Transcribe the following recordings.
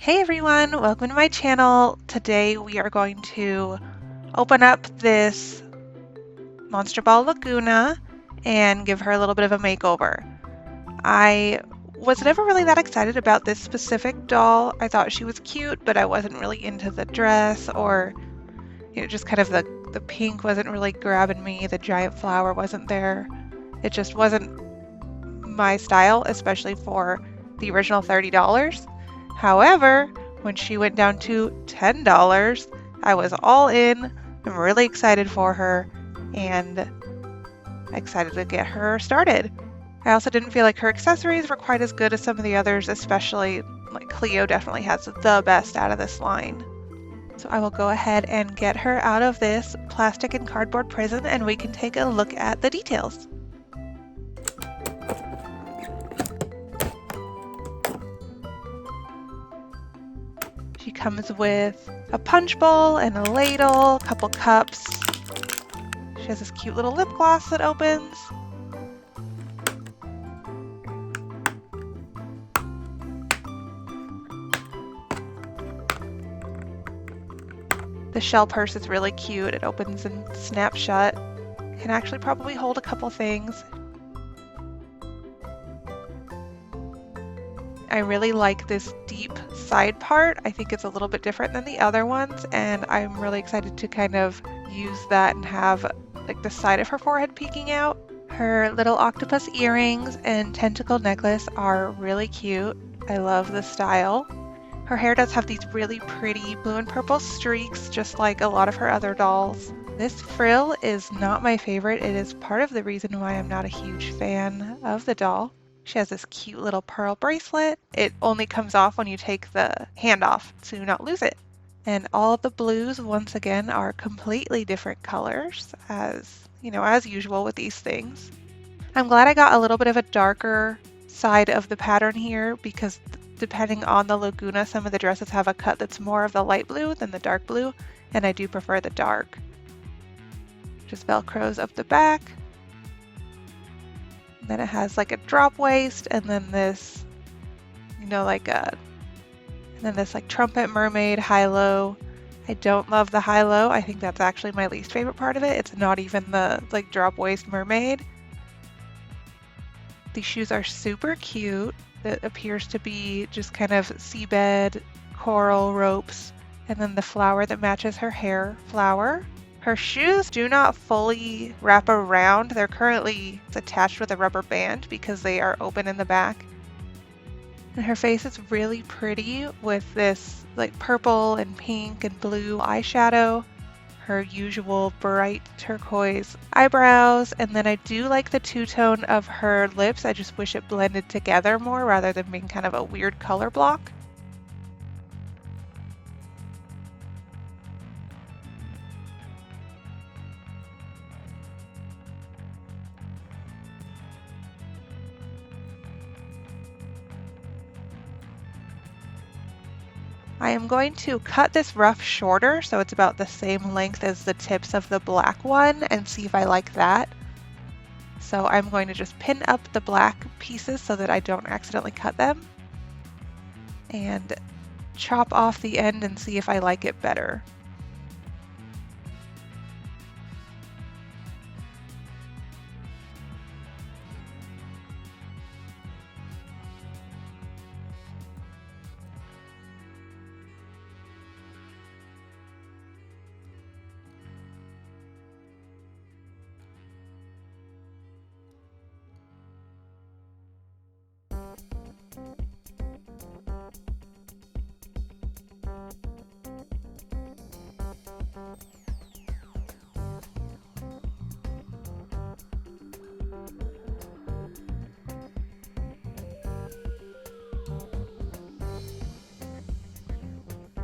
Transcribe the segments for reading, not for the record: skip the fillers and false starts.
Hey everyone, welcome to my channel. Today we are going to open up this Monster Ball Lagoona and give her a little bit of a makeover. I was never really that excited about this specific doll. I thought she was cute, but I wasn't really into the dress or just kind of the pink wasn't really grabbing me. The giant flower wasn't there. It just wasn't my style, especially for the original $30. However, when she went down to $10, I was all in. I'm really excited for her and excited to get her started. I also didn't feel like her accessories were quite as good as some of the others, especially like Cleo definitely has the best out of this line. So I will go ahead and get her out of this plastic and cardboard prison and we can take a look at the details. She comes with a punch bowl and a ladle, a couple cups. She has this cute little lip gloss that opens. The shell purse is really cute. It opens and snaps shut. Can actually probably hold a couple things. I really like this deep side part. I think it's a little bit different than the other ones, and I'm really excited to kind of use that and have like the side of her forehead peeking out. Her little octopus earrings and tentacle necklace are really cute. I love the style. Her hair does have these really pretty blue and purple streaks, just like a lot of her other dolls. This frill is not my favorite. It is part of the reason why I'm not a huge fan of the doll. She has this cute little pearl bracelet. It only comes off when you take the hand off to not lose it. And all the blues, once again, are completely different colors, as usual with these things. I'm glad I got a little bit of a darker side of the pattern here because depending on the Lagoona, some of the dresses have a cut that's more of the light blue than the dark blue, and I do prefer the dark. Just Velcros up the back. Then it has like a drop waist and then this, like trumpet mermaid high-low. I don't love the high-low. I think that's actually my least favorite part of it. It's not even the like drop waist mermaid. These shoes are super cute. It appears to be just kind of seabed coral ropes and then the flower that matches her hair flower. Her shoes do not fully wrap around. They're currently attached with a rubber band because they are open in the back. And her face is really pretty with this like purple and pink and blue eyeshadow. Her usual bright turquoise eyebrows. And then I do like the two-tone of her lips. I just wish it blended together more rather than being kind of a weird color block. I am going to cut this ruff shorter so it's about the same length as the tips of the black one and see if I like that. So I'm going to just pin up the black pieces so that I don't accidentally cut them and chop off the end and see if I like it better.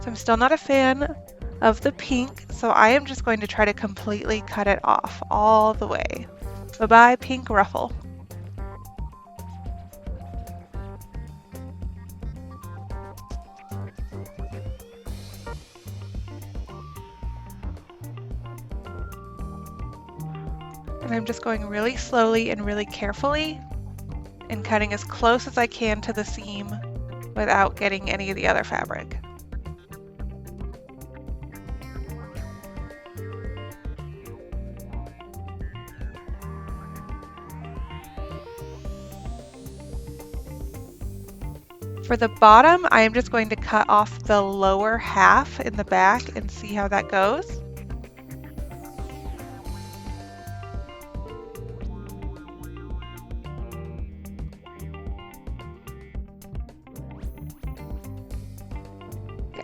So I'm still not a fan of the pink, so I am just going to try to completely cut it off all the way. Bye-bye, pink ruffle. And I'm just going really slowly and really carefully and cutting as close as I can to the seam without getting any of the other fabric. For the bottom, I am just going to cut off the lower half in the back and see how that goes.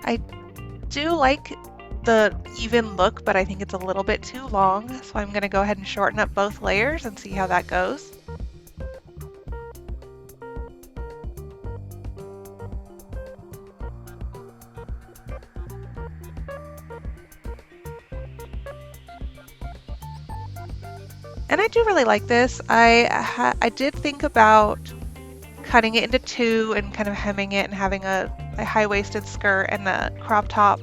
I do like the even look, but I think it's a little bit too long, so I'm going to go ahead and shorten up both layers and see how that goes. And I do really like this. I did think about cutting it into two and kind of hemming it and having a high-waisted skirt and a crop top.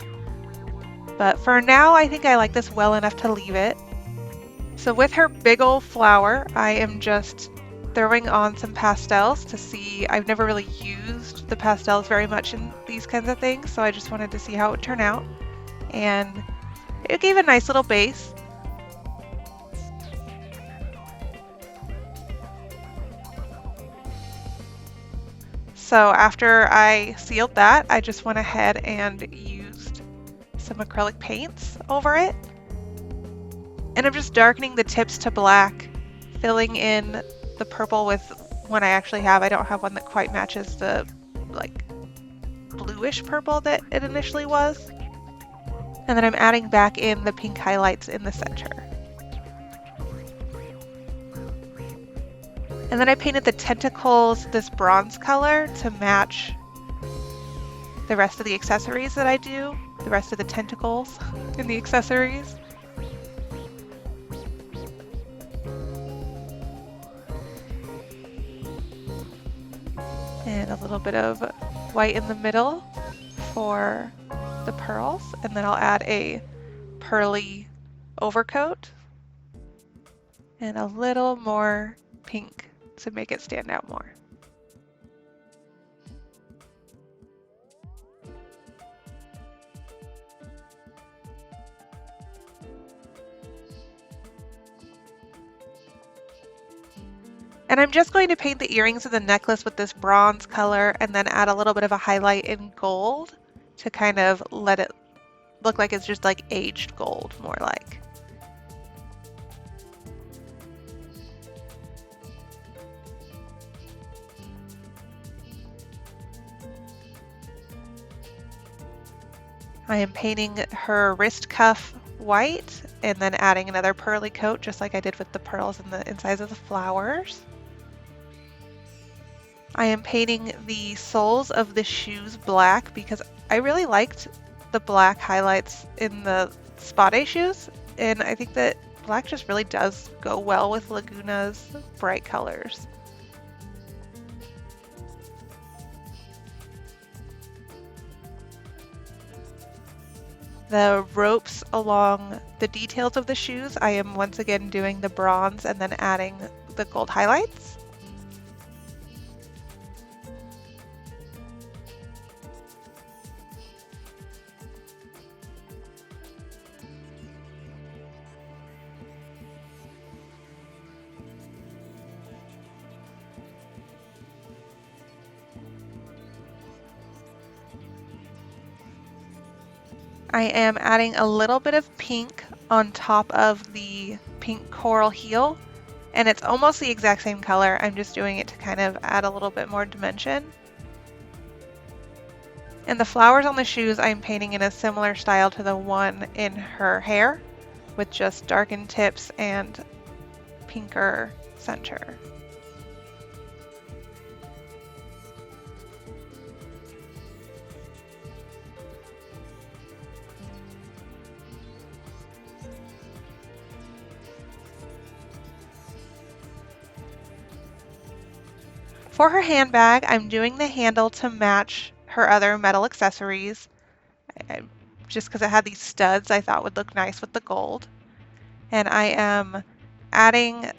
But for now, I think I like this well enough to leave it. So with her big old flower, I am just throwing on some pastels to see. I've never really used the pastels very much in these kinds of things, so I just wanted to see how it would turn out. And it gave a nice little base. So after I sealed that, I just went ahead and used some acrylic paints over it. And I'm just darkening the tips to black, filling in the purple with one I actually have. I don't have one that quite matches the like bluish purple that it initially was. And then I'm adding back in the pink highlights in the center. And then I painted the tentacles this bronze color to match the rest of the accessories that I do, the rest of the tentacles in the accessories. And a little bit of white in the middle for the pearls. And then I'll add a pearly overcoat and a little more pink to make it stand out more. And I'm just going to paint the earrings of the necklace with this bronze color and then add a little bit of a highlight in gold to kind of let it look like it's just like aged gold, more like. I am painting her wrist cuff white and then adding another pearly coat just like I did with the pearls and the insides of the flowers. I am painting the soles of the shoes black because I really liked the black highlights in the Spade shoes, and I think that black just really does go well with Lagoona's bright colors. The ropes along the details of the shoes, I am once again doing the bronze and then adding the gold highlights. I am adding a little bit of pink on top of the pink coral heel, and it's almost the exact same color. I'm just doing it to kind of add a little bit more dimension. And the flowers on the shoes I'm painting in a similar style to the one in her hair, with just darkened tips and pinker center. For her handbag, I'm doing the handle to match her other metal accessories. Just because it had these studs I thought would look nice with the gold. And I am adding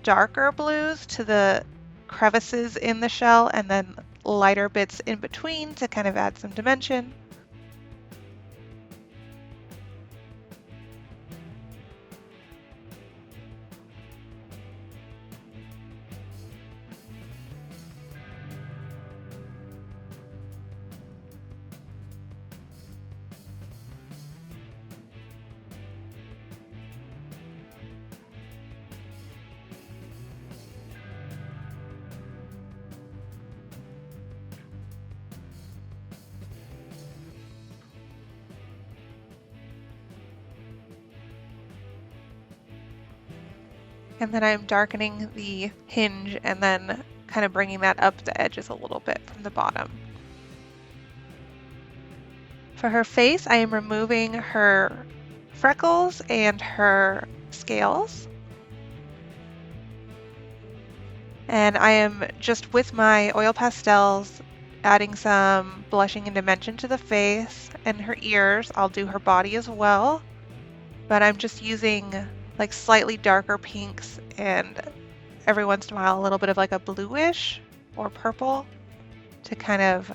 darker blues to the crevices in the shell and then lighter bits in between to kind of add some dimension. And then I'm darkening the hinge and then kind of bringing that up the edges a little bit from the bottom. For her face, I am removing her freckles and her scales. And I am just with my oil pastels adding some blushing and dimension to the face and her ears. I'll do her body as well, but I'm just using like slightly darker pinks and every once in a while a little bit of like a bluish or purple to kind of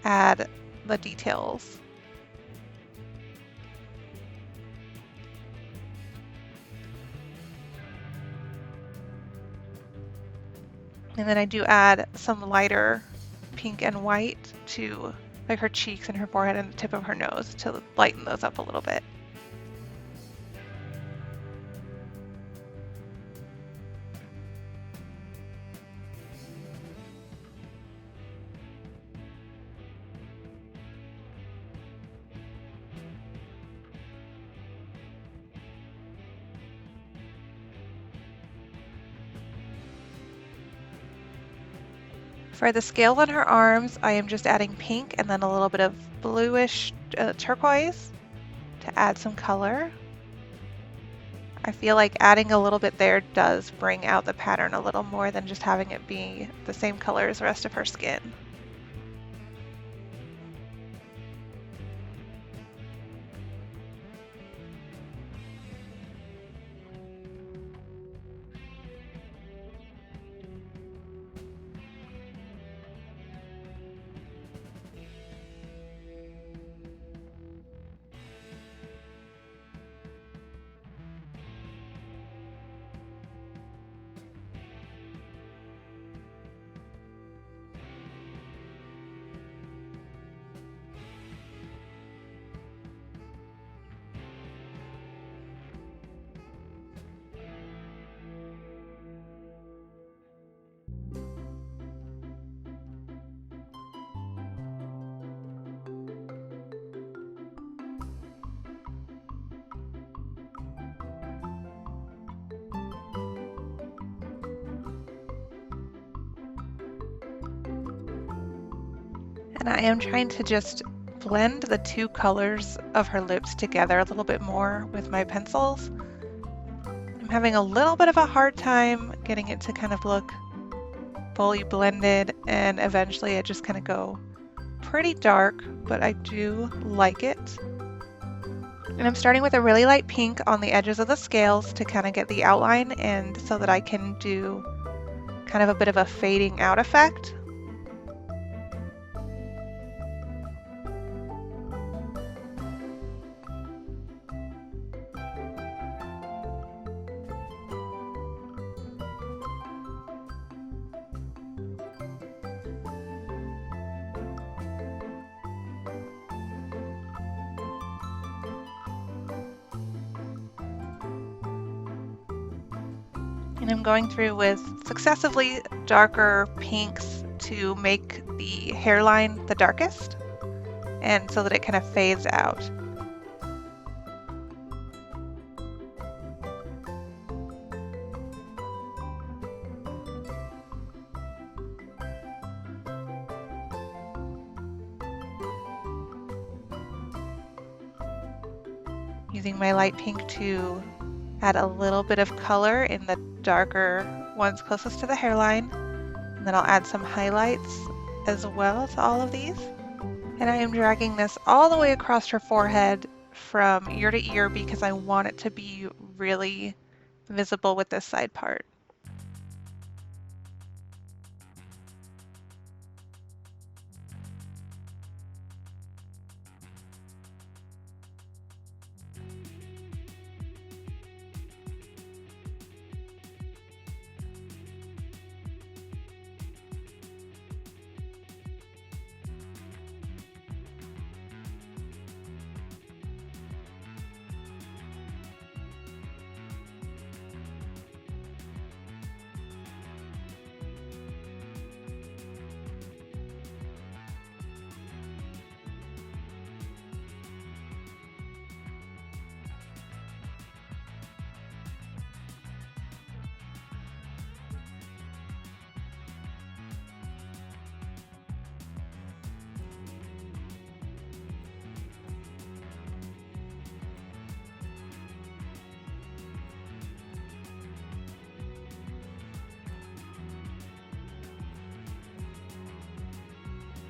add the details. And then I do add some lighter pink and white to like her cheeks and her forehead and the tip of her nose to lighten those up a little bit. For the scales on her arms, I am just adding pink and then a little bit of bluish turquoise to add some color. I feel like adding a little bit there does bring out the pattern a little more than just having it be the same color as the rest of her skin. And I am trying to just blend the two colors of her lips together a little bit more with my pencils. I'm having a little bit of a hard time getting it to kind of look fully blended, and eventually it just kind of go pretty dark, but I do like it. And I'm starting with a really light pink on the edges of the scales to kind of get the outline and so that I can do kind of a bit of a fading out effect. And I'm going through with successively darker pinks to make the hairline the darkest, and so that it kind of fades out. Using my light pink to add a little bit of color in the darker ones closest to the hairline, and then I'll add some highlights as well to all of these. And I am dragging this all the way across her forehead from ear to ear because I want it to be really visible with this side part.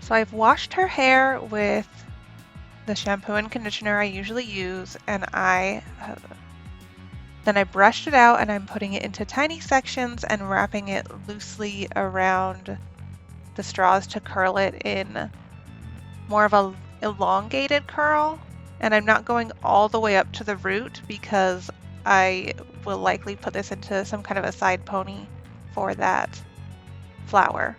So I've washed her hair with the shampoo and conditioner I usually use, and then I brushed it out and I'm putting it into tiny sections and wrapping it loosely around the straws to curl it in more of a elongated curl. And I'm not going all the way up to the root because I will likely put this into some kind of a side pony for that flower.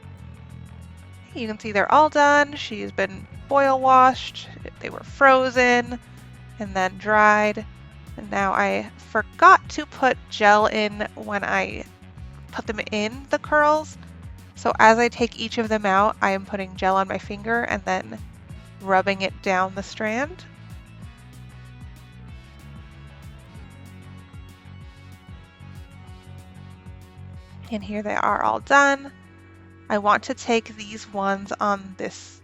You can see they're all done. She's been boil washed. They were frozen and then dried. And now I forgot to put gel in when I put them in the curls. So as I take each of them out, I am putting gel on my finger and then rubbing it down the strand. And here they are all done. I want to take these ones on this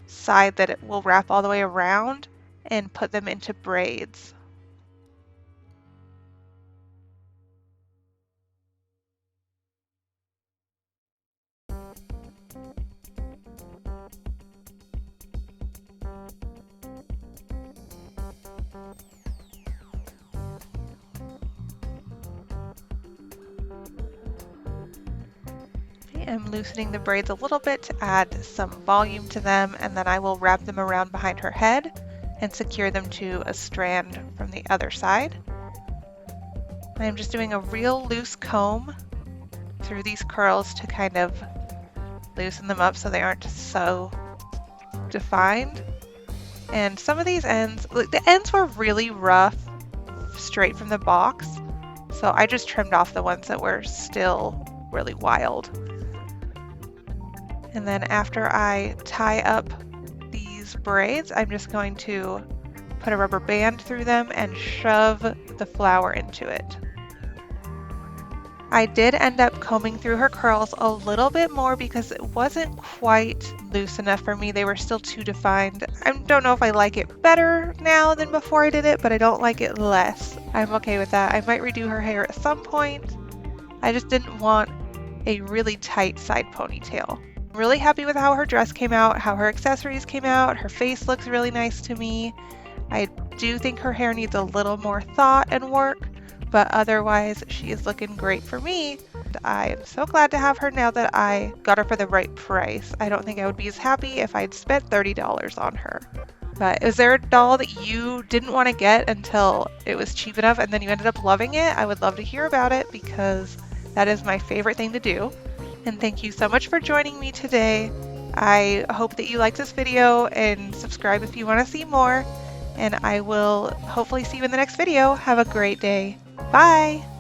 side that it will wrap all the way around and put them into braids. I'm loosening the braids a little bit to add some volume to them, and then I will wrap them around behind her head and secure them to a strand from the other side. I'm just doing a real loose comb through these curls to kind of loosen them up so they aren't so defined. And some of these ends, the ends were really rough straight from the box, so I just trimmed off the ones that were still really wild. And then after I tie up these braids, I'm just going to put a rubber band through them and shove the flower into it. I did end up combing through her curls a little bit more because it wasn't quite loose enough for me. They were still too defined. I don't know if I like it better now than before I did it, but I don't like it less. I'm okay with that. I might redo her hair at some point. I just didn't want a really tight side ponytail. I'm really happy with how her dress came out, how her accessories came out. Her face looks really nice to me. I do think her hair needs a little more thought and work, but otherwise she is looking great for me. I am so glad to have her now that I got her for the right price. I don't think I would be as happy if I'd spent $30 on her. But is there a doll that you didn't want to get until it was cheap enough and then you ended up loving it? I would love to hear about it because that is my favorite thing to do. And thank you so much for joining me today. I hope that you liked this video and subscribe if you want to see more. And I will hopefully see you in the next video. Have a great day. Bye!